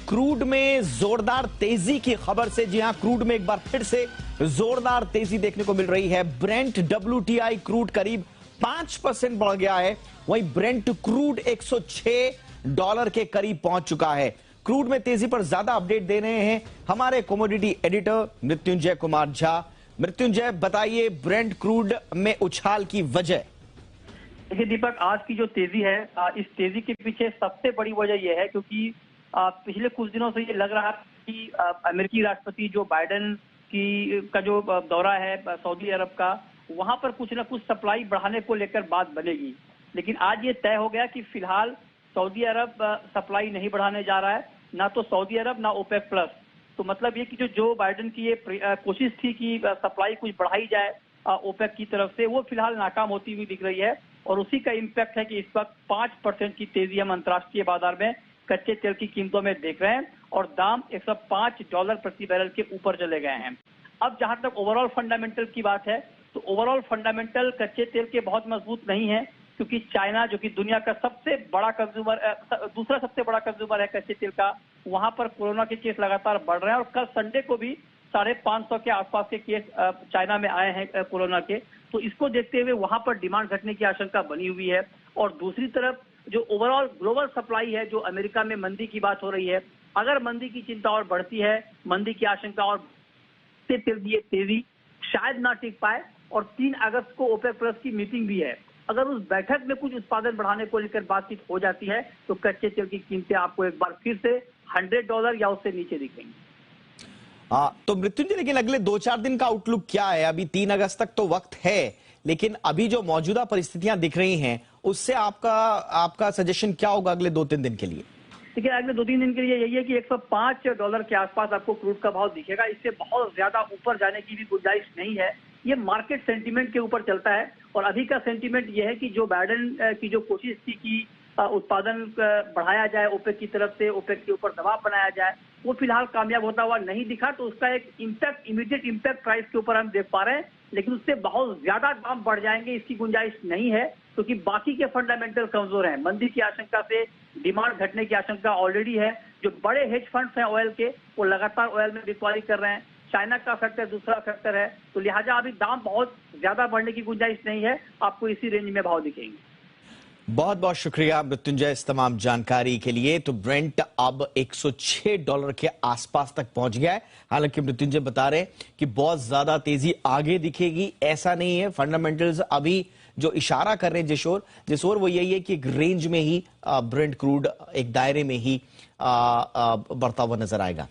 Crude में जोरदार तेजी की खबर से, जी हां, क्रूड में एक बार फिर से जोरदार तेजी देखने को मिल रही है। ब्रेंट WTI क्रूड करीब 5% बढ़ गया है। वहीं ब्रेंट क्रूड $106 के करीब पहुंच चुका है। क्रूड में तेजी पर ज्यादा अपडेट दे रहे हैं हमारे कमोडिटी एडिटर मृत्युंजय कुमार झा। मृत्युंजय, बताइए ब्रेंट क्रूड में उछाल की वजह। देखिए दीपक, आज की जो तेजी है, इस तेजी के पीछे सबसे बड़ी वजह यह है क्योंकि पिछले कुछ दिनों से ये लग रहा है कि अमेरिकी राष्ट्रपति जो बाइडेन का जो दौरा है सऊदी अरब का, वहां पर कुछ न कुछ सप्लाई बढ़ाने को लेकर बात बनेगी। लेकिन आज ये तय हो गया कि फिलहाल सऊदी अरब सप्लाई नहीं बढ़ाने जा रहा है, ना तो सऊदी अरब ना ओपेक प्लस। तो मतलब ये कि जो बाइडेन की ये कोशिश थी कि सप्लाई कुछ बढ़ाई जाए ओपेक की तरफ से, वो फिलहाल नाकाम होती हुई दिख रही है। और उसी का इम्पैक्ट है कि इस वक्त 5% की तेजी हम अंतर्राष्ट्रीय बाजार में कच्चे तेल की कीमतों में देख रहे हैं और दाम $105 प्रति बैरल के ऊपर चले गए हैं। अब जहां तक ओवरऑल फंडामेंटल की बात है, तो ओवरऑल फंडामेंटल कच्चे तेल के बहुत मजबूत नहीं है, क्योंकि चाइना जो कि दुनिया का सबसे बड़ा कंज्यूमर, दूसरा सबसे बड़ा कंज्यूमर है कच्चे तेल का, वहां पर कोरोना के केस लगातार बढ़ रहे हैं। और कल संडे को भी 550 के आसपास के केस चाइना में आए हैं कोरोना के। तो इसको देखते हुए वहां पर डिमांड घटने की आशंका बनी हुई है। और दूसरी तरफ जो ओवरऑल ग्लोबल सप्लाई है, जो अमेरिका में मंदी की बात हो रही है, अगर मंदी की चिंता और बढ़ती है, मंदी की आशंका और तेजी शायद ना टिक पाए। और 3 अगस्त को ओपेक प्लस की मीटिंग भी है। अगर उस बैठक में कुछ उत्पादन बढ़ाने को लेकर बातचीत हो जाती है तो कच्चे तेल की कीमतें आपको एक बार फिर से $100 या उससे नीचे दिखेंगी। तो मृत्युंजय, लेकिन अगले 2-4 दिन का आउटलुक क्या है? अभी 3 अगस्त तक तो वक्त है, लेकिन अभी जो मौजूदा परिस्थितियां दिख रही हैं, उससे आपका सजेशन क्या होगा अगले 2-3 दिन के लिए? देखिए, अगले 2-3 दिन के लिए यही है कि $105 के आसपास आपको क्रूड का भाव दिखेगा। इससे बहुत ज्यादा ऊपर जाने की भी गुंजाइश नहीं है। ये मार्केट सेंटीमेंट के ऊपर चलता है। और अभी का सेंटीमेंट ये है कि जो बाइडेन की जो कोशिश थी कि उत्पादन बढ़ाया जाए ओपेक की तरफ से, ओपेक के ऊपर दबाव बनाया जाए, वो फिलहाल कामयाब होता हुआ नहीं दिखा। तो उसका एक इम्पैक्ट, इमीडिएट इम्पैक्ट प्राइस के ऊपर हम देख पा रहे हैं, लेकिन उससे बहुत ज्यादा दाम बढ़ जाएंगे इसकी गुंजाइश नहीं है, क्योंकि बाकी के फंडामेंटल कमजोर हैं। मंदी की आशंका से डिमांड घटने की आशंका ऑलरेडी है। जो बड़े हेज फंड्स हैं ऑयल के, वो लगातार ऑयल में बिकवाली कर रहे हैं। चाइना का फैक्टर दूसरा फैक्टर है। तो लिहाजा अभी दाम बहुत ज्यादा बढ़ने की गुंजाइश नहीं है, आपको इसी रेंज में भाव दिखेंगे। बहुत बहुत शुक्रिया मृत्युंजय इस तमाम जानकारी के लिए। तो ब्रेंट अब $106 के आसपास तक पहुंच गया है। हालांकि मृत्युंजय बता रहे कि बहुत ज्यादा तेजी आगे दिखेगी, ऐसा नहीं है। फंडामेंटल्स अभी जो इशारा कर रहे हैं जिशोर, वो यही है कि एक रेंज में ही ब्रेंट क्रूड, एक दायरे में ही बढ़ता हुआ नजर आएगा।